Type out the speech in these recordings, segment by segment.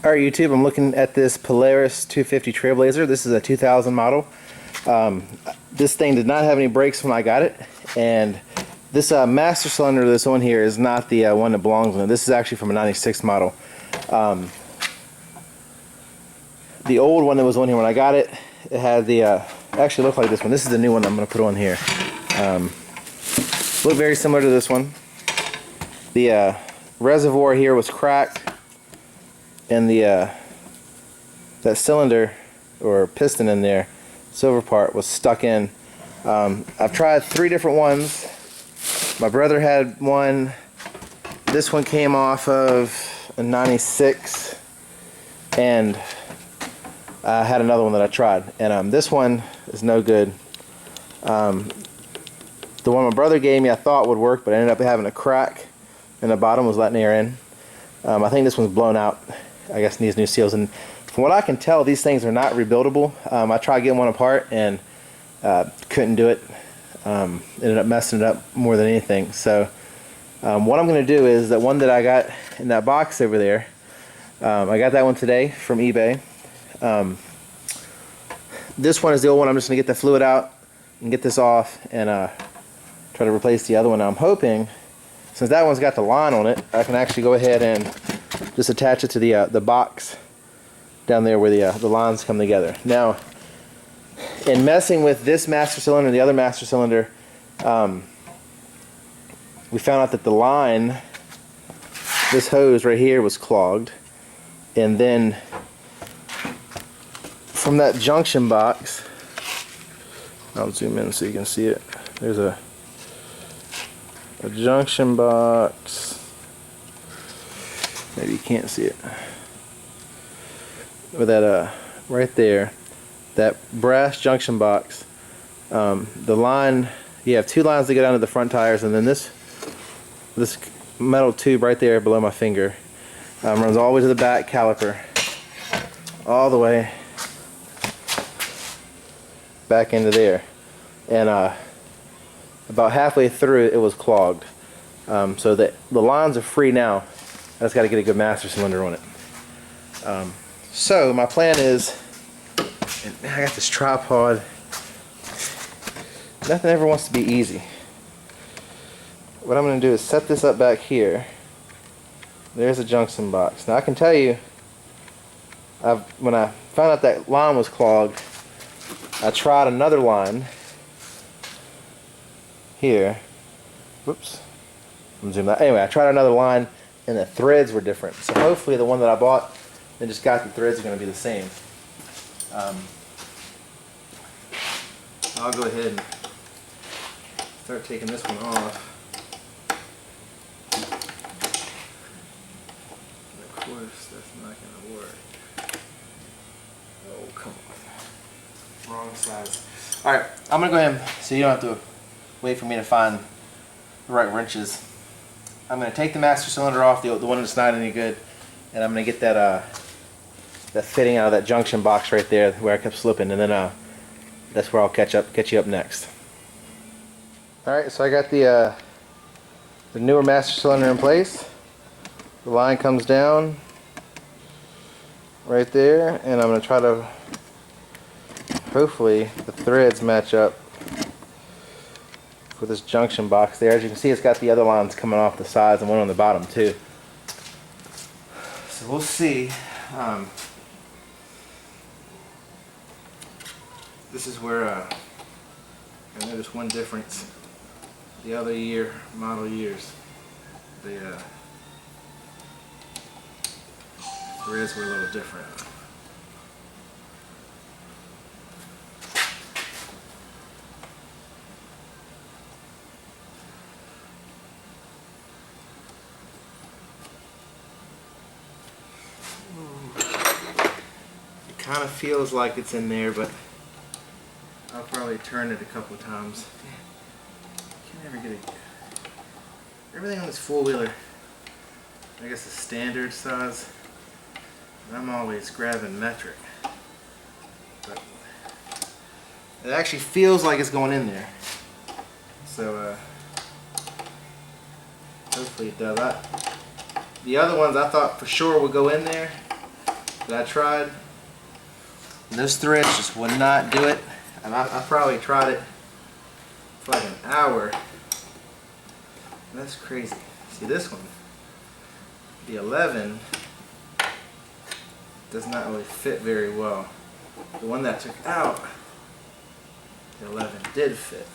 Alright YouTube, I'm looking at this Polaris 250 Trailblazer. This is a 2000 model. This thing did not have any brakes when I got it, and this master cylinder that's on here is not the one that belongs on it. This is actually from a 96 model. The old one that was on here when I got it, it had the, actually looked like this one. This is the new one I'm going to put on here. Looked very similar to this one. The reservoir here was cracked, and the that cylinder or piston in there, silver part, was stuck in. I've tried 3 different ones. My brother had one. This one came off of a 96, and I had another one that I tried, and this one is no good. The one my brother gave me I thought would work, but I ended up having a crack in the bottom, was letting air in. I think this one's blown out. I guess needs new seals, and from what I can tell, these things are not rebuildable. I tried getting one apart and couldn't do it. Ended up messing it up more than anything. So what I'm going to do is that one that I got in that box over there, I got that one today from eBay. This one is the old one. I'm just going to get the fluid out and get this off and try to replace the other one. Now I'm hoping, since that one's got the line on it, I can actually go ahead and just attach it to the box down there where the lines come together. Now, in messing with this master cylinder and the other master cylinder, we found out that the line, this hose right here, was clogged, and then from that junction box, I'll zoom in so you can see it. There's a junction box. Maybe you can't see it. With that right there, that brass junction box, the line, you have 2 lines that go down to the front tires, and then this metal tube right there below my finger runs all the way to the back caliper, all the way back into there, and about halfway through it was clogged. So the lines are free now. I just got to get a good master cylinder on it. So my plan is, and I got this tripod. Nothing ever wants to be easy. What I'm going to do is set this up back here. There's a junction box. Now I can tell you, when I found out that line was clogged, I tried another line here. Whoops. I'm zooming out. Anyway, I tried another line, and the threads were different. So hopefully the one that I bought and just got the threads are going to be the same. I'll go ahead and start taking this one off. And of course, that's not going to work. Oh, come on. Wrong size. Alright, I'm going to go ahead and, so you don't have to wait for me to find the right wrenches. I'm going to take the master cylinder off, the one that's not any good, and I'm going to get that that fitting out of that junction box right there where I kept slipping, and then that's where I'll catch you up next. Alright, so I got the newer master cylinder in place. The line comes down right there, and I'm going to try to, hopefully the threads match up with this junction box there. As you can see, it's got the other lines coming off the sides and one on the bottom too. So we'll see. This is where I noticed one difference. The other model years, the threads were a little different. It kind of feels like it's in there, but I'll probably turn it a couple of times. Can't ever get it. Everything on this four-wheeler, I guess, is standard size, and I'm always grabbing metric. But it actually feels like it's going in there. So hopefully it does. The other ones I thought for sure would go in there, that I tried. And those threads just would not do it. And I probably tried it for like an hour. That's crazy. See this one, the 11 does not really fit very well. The one that I took out, the 11 did fit.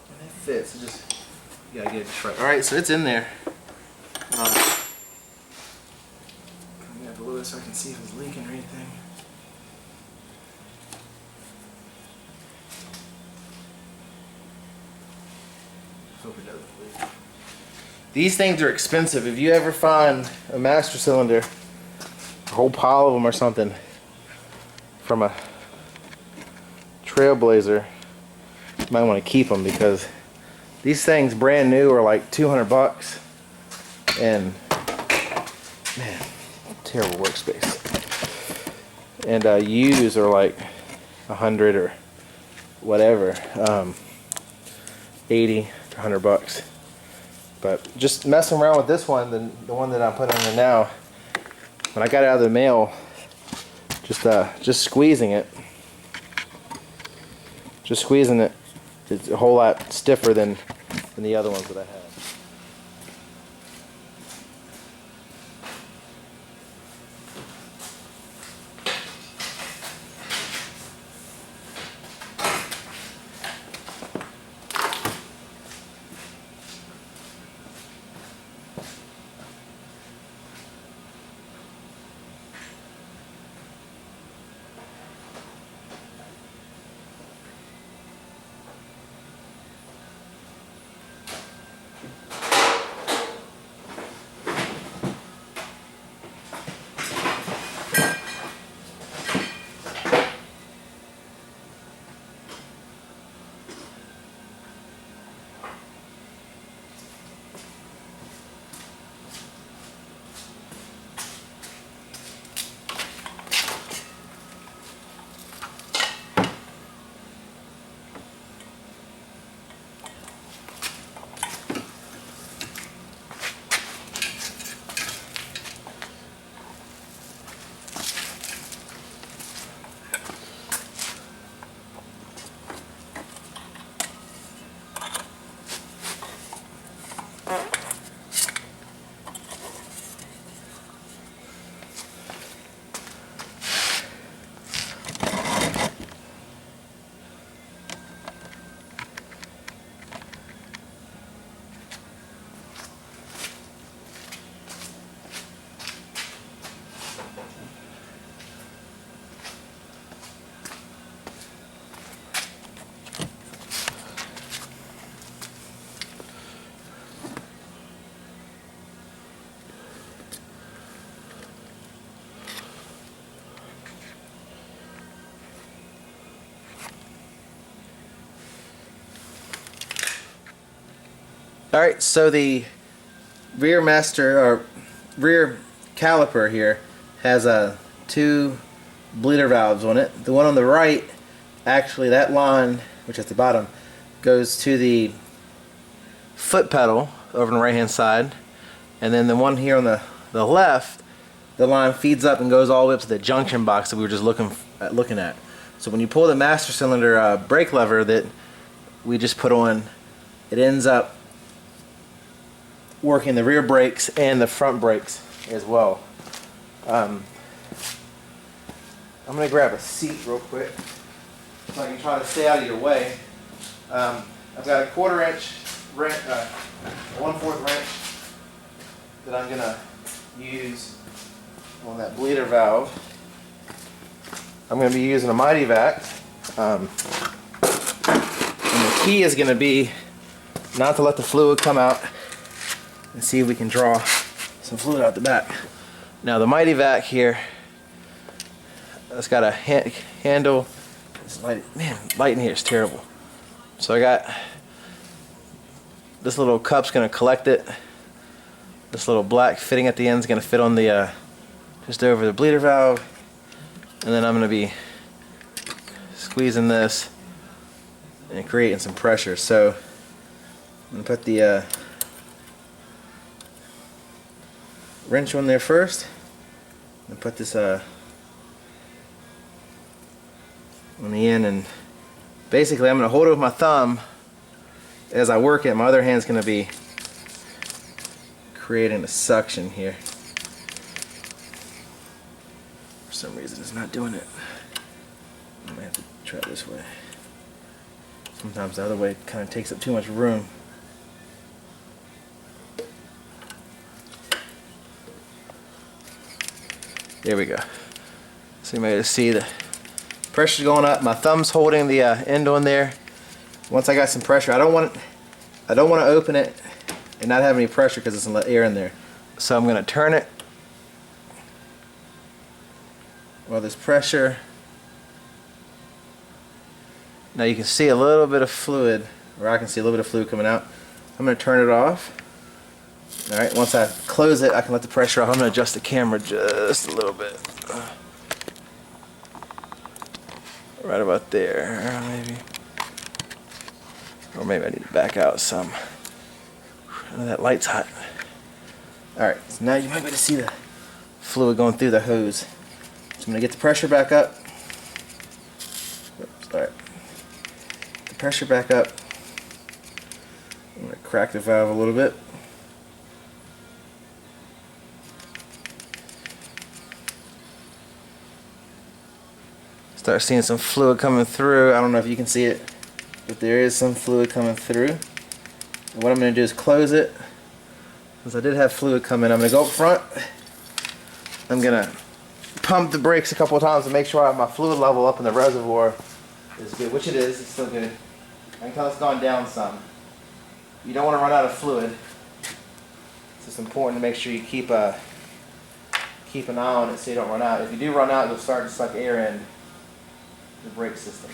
And it fits. It just, you gotta get it just right. All right, so it's in there. I'm gonna blow this so I can see if it's leaking or anything. Hope it doesn't leak. These things are expensive. If you ever find a master cylinder, a whole pile of them or something, from a Trailblazer, you might want to keep them, because these things brand new are like 200 bucks. And man, terrible workspace. And used are like 100 or whatever, 80 to 100 bucks. But just messing around with this one, the one that I'm putting in there now, when I got it out of the mail, just squeezing it, it's a whole lot stiffer than the other ones that I had. Alright, so the rear caliper here has two bleeder valves on it. The one on the right, actually that line, which is at the bottom, goes to the foot pedal over on the right hand side, and then the one here on the left, the line feeds up and goes all the way up to the junction box that we were just looking at. So when you pull the master cylinder brake lever that we just put on, it ends up working the rear brakes and the front brakes as well. I'm going to grab a seat real quick so I can try to stay out of your way. I've got a 1/4 inch wrench, 1/4 wrench that I'm going to use on that bleeder valve. I'm going to be using a Mighty Vac. And the key is going to be not to let the fluid come out, and see if we can draw some fluid out the back. Now the Mighty Vac here, it's got a handle. It's light in here is terrible. So I got this little cup's gonna collect it. This little black fitting at the end is gonna fit on the just over the bleeder valve, and then I'm gonna be squeezing this and creating some pressure. So I'm gonna put the wrench on there first, and put this on the end, and basically I'm gonna hold it with my thumb as I work it. My other hand's gonna be creating a suction here. For some reason it's not doing it. I might have to try it this way. Sometimes the other way kind of takes up too much room. There we go. So you may see the pressure's going up. My thumb's holding the end on there. Once I got some pressure, I don't want to open it and not have any pressure because it's gonna let air in there. So I'm gonna turn it while there's pressure. Now you can see a little bit of fluid, or I can see a little bit of fluid coming out. I'm gonna turn it off. Alright, once I close it, I can let the pressure off. I'm going to adjust the camera just a little bit. Right about there, maybe. Or maybe I need to back out some. I know that light's hot. Alright, so now you might be able to see the fluid going through the hose. So I'm going to get the pressure back up. Oops, alright. The pressure back up. I'm going to crack the valve a little bit. Start seeing some fluid coming through. I don't know if you can see it, but there is some fluid coming through. And what I'm going to do is close it. Since I did have fluid come in, I'm going to go up front. I'm going to pump the brakes a couple of times to make sure I have my fluid level up in the reservoir is good, which it is. It's still good. I can tell it's gone down some. You don't want to run out of fluid. It's just important to make sure you keep an eye on it so you don't run out. If you do run out, you'll start to suck air in the brake system.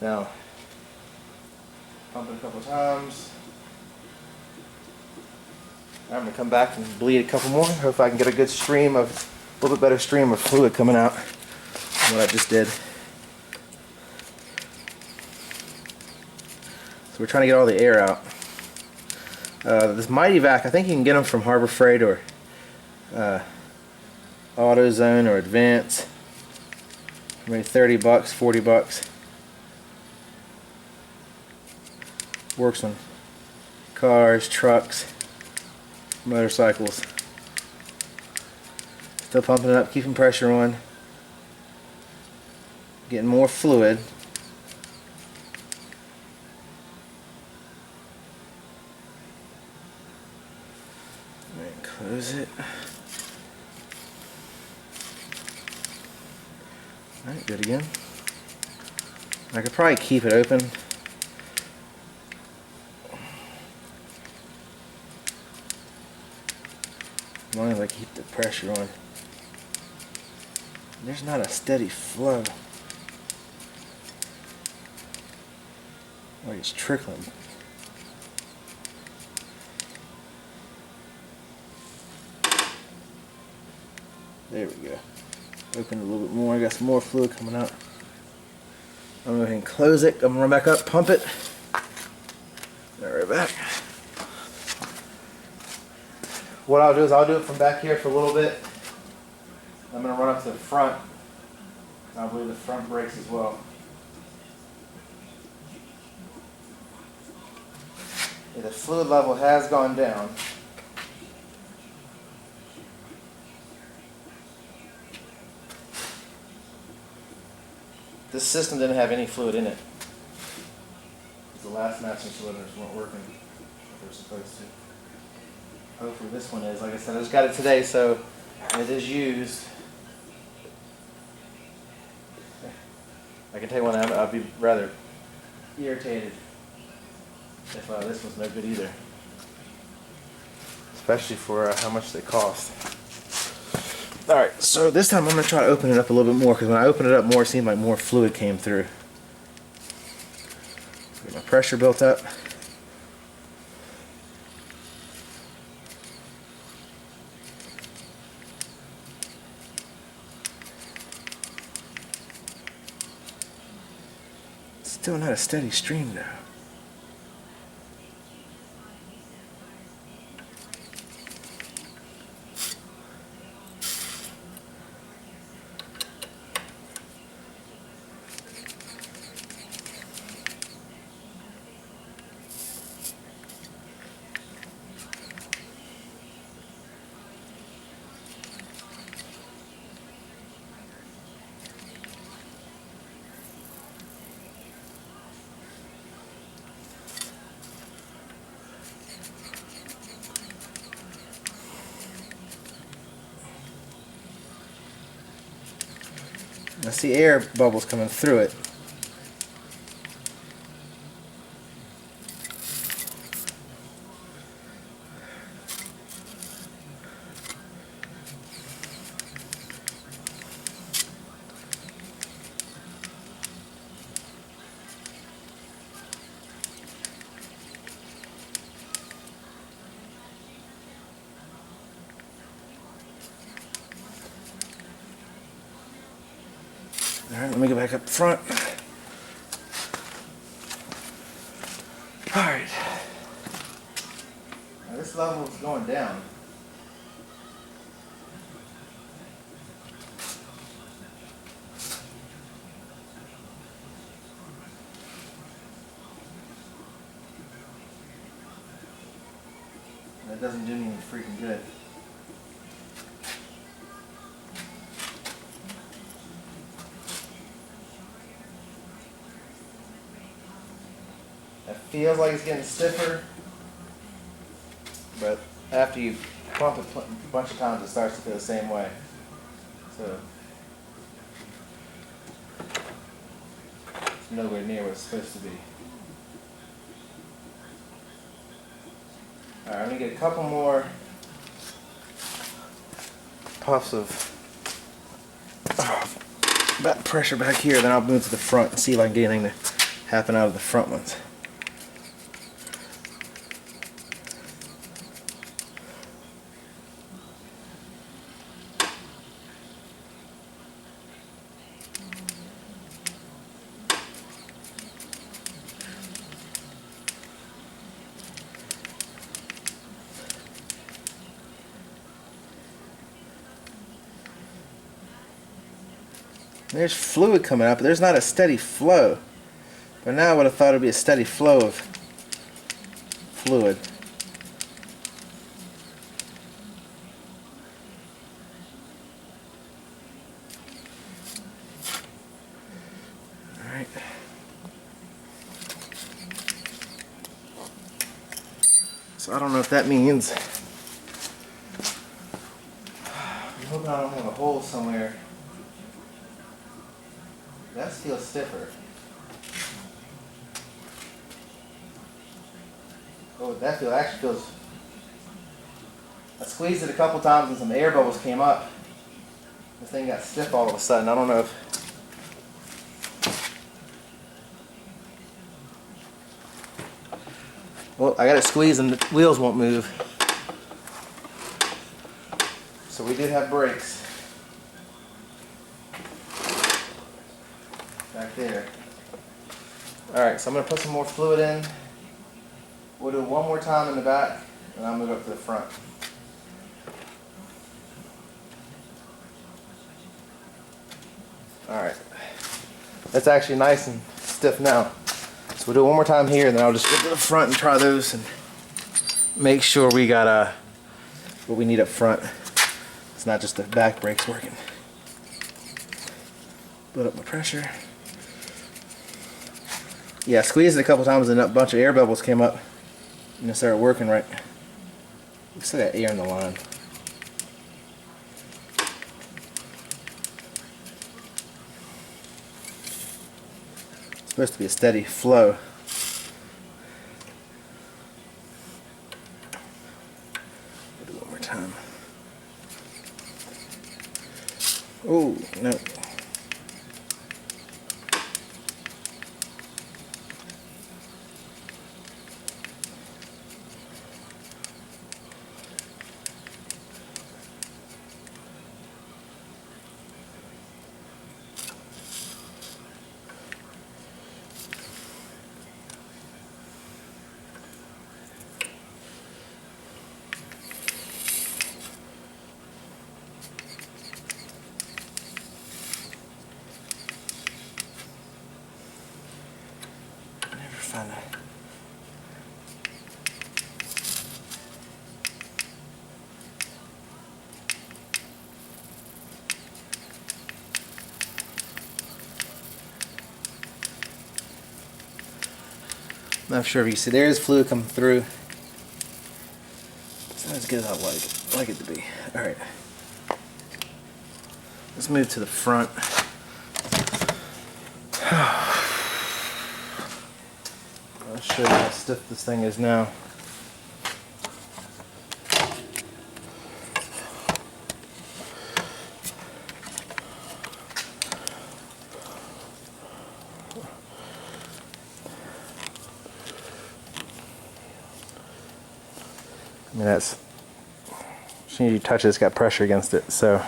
Now, pump it a couple times. I'm going to come back and bleed a couple more. Hope I can get a good stream of, a little bit better stream of fluid coming out than what I just did. So we're trying to get all the air out. This Mighty Vac, I think you can get them from Harbor Freight or AutoZone or Advance. Maybe 30 bucks, 40 bucks. Works on cars, trucks, motorcycles. Still pumping it up, keeping pressure on. Getting more fluid. And close it. Alright, good again. I could probably keep it open. As long as I keep the pressure on. There's not a steady flow. Like it's trickling. There we go. Open it a little bit more. I got some more fluid coming out. I'm going to go ahead and close it. I'm going to run back up, pump it. Right back. What I'll do is I'll do it from back here for a little bit. I'm going to run up to the front. I believe the front brakes as well. Yeah, the fluid level has gone down. This system didn't have any fluid in it. The last matching cylinders weren't working like they're supposed to. Hopefully this one is. Like I said, I just got it today, so it is used. I can tell you one, I'd be rather irritated if this one's no good either. Especially for how much they cost. Alright, so this time I'm going to try to open it up a little bit more, because when I opened it up more, it seemed like more fluid came through. Get my pressure built up. Still not a steady stream though. I see air bubbles coming through it. Alright, let me go back up front. Alright. Now this level is going down. That doesn't do me any freaking good. It feels like it's getting stiffer, but after you pump it a bunch of times, it starts to feel the same way. So it's nowhere near what it's supposed to be. Alright, I'm going to get a couple more puffs of back pressure back here, then I'll move to the front and see if I can get anything to happen out of the front ones. There's fluid coming out, but there's not a steady flow. But now I would have thought it would be a steady flow of fluid. Alright. So I don't know if that means, I'm hoping I don't have a hole somewhere. That feels stiffer. Oh, that actually feels. I squeezed it a couple times and some air bubbles came up. This thing got stiff all of a sudden. I don't know if. Well, I got it squeezed and the wheels won't move. So we did have brakes. Back there. Alright, so I'm going to put some more fluid in. We'll do it one more time in the back, and I'll move up to the front. Alright. That's actually nice and stiff now. So we'll do it one more time here, and then I'll just go to the front and try those and make sure we got what we need up front. It's not just the back brakes working. Build up my pressure. Yeah, I squeezed it a couple times and a bunch of air bubbles came up and it started working right. We still got air in the line. It's supposed to be a steady flow. We'll do it one more time. Oh, no. Find it. Not sure if you see, there is fluid coming through. It's not as good as I like it to be. Alright. Let's move to the front. I'll show you how stiff this thing is now. I mean, that's, as soon as you touch it, it's got pressure against it, so.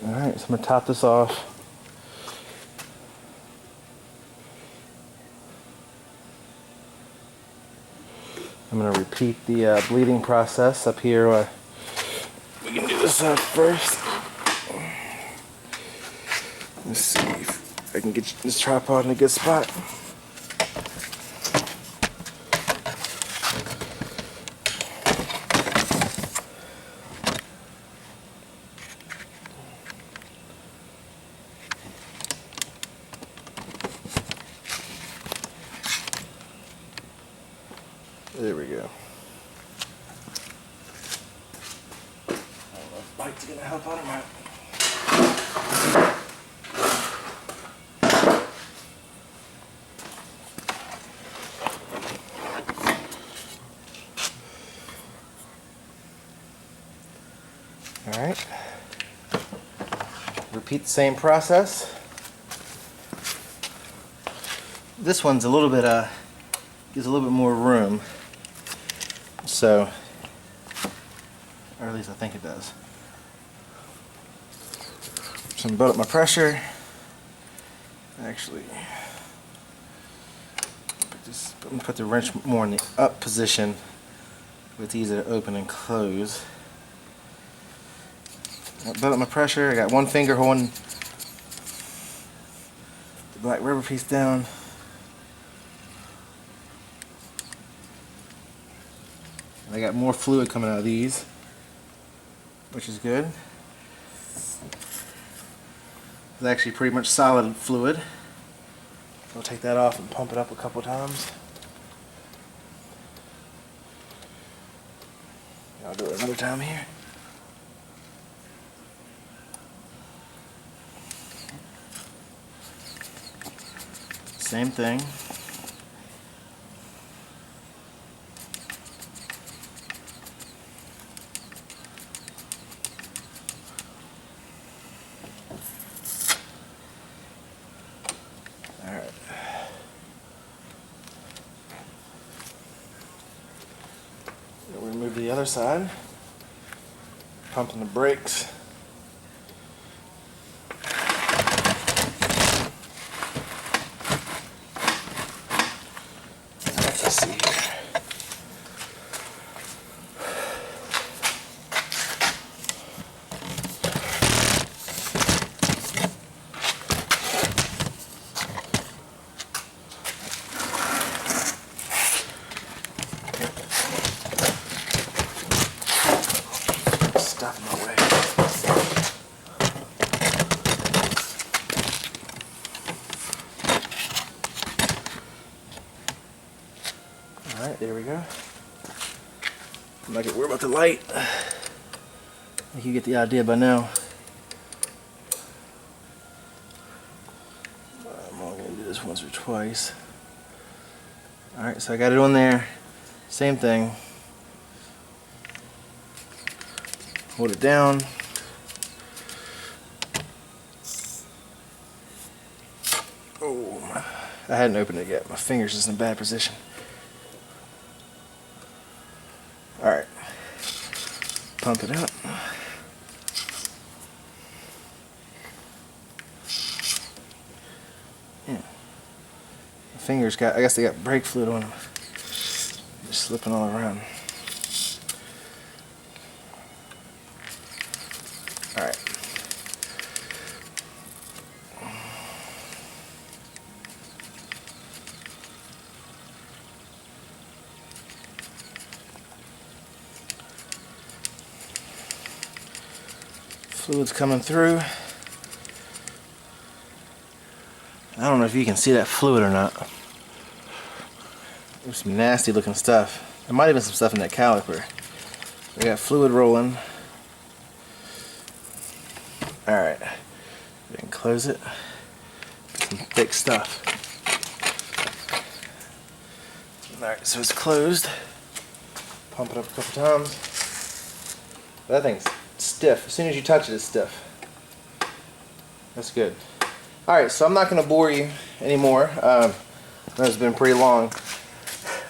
Alright, so I'm going to top this off. I'm going to repeat the bleeding process up here. We can do this first. Let's see if I can get this tripod in a good spot. There we go. I don't know if bike's gonna help out or not. All right. Repeat the same process. This one's a little bit gives a little bit more room. So, or at least I think it does. So I'm build up my pressure. Actually, I'm gonna put the wrench more in the up position. It's easy to open and close. I build up my pressure. I got one finger holding the black rubber piece down. I got more fluid coming out of these, which is good. It's actually pretty much solid fluid. I'll take that off and pump it up a couple times. I'll do it another time here. Same thing. Alright. We'll move to the other side. Pumping the brakes. Let's see here. Stuff in my way. Alright, there we go. I'm not gonna worry about the light. I think you get the idea by now. I'm only gonna do this once or twice. Alright, so I got it on there. Same thing. Hold it down. Oh, I hadn't opened it yet. My finger's just in a bad position. Alright. Pump it up. Yeah. My fingers got, I guess they got brake fluid on them. Just slipping all around. Alright. Fluid's coming through. I don't know if you can see that fluid or not. There's some nasty looking stuff. There might have been some stuff in that caliper. We got fluid rolling. Alright. We can close it. Some thick stuff. Alright, so it's closed. Pump it up a couple times. That thing's stiff. As soon as you touch it, it's stiff. That's good. Alright, so I'm not going to bore you anymore. It's been pretty long.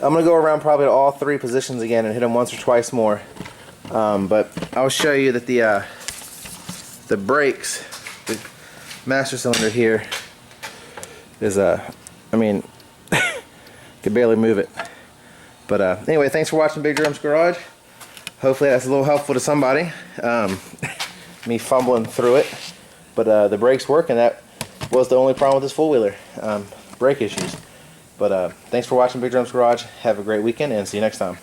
I'm going to go around probably to all three positions again and hit them once or twice more. But I'll show you that the brakes, the master cylinder here is I mean, could barely move it. But anyway, thanks for watching Bigjermsgarage. Hopefully that's a little helpful to somebody. Me fumbling through it. But the brakes work, and that was the only problem with this four-wheeler. Brake issues. But thanks for watching Bigjermsgarage. Have a great weekend, and see you next time.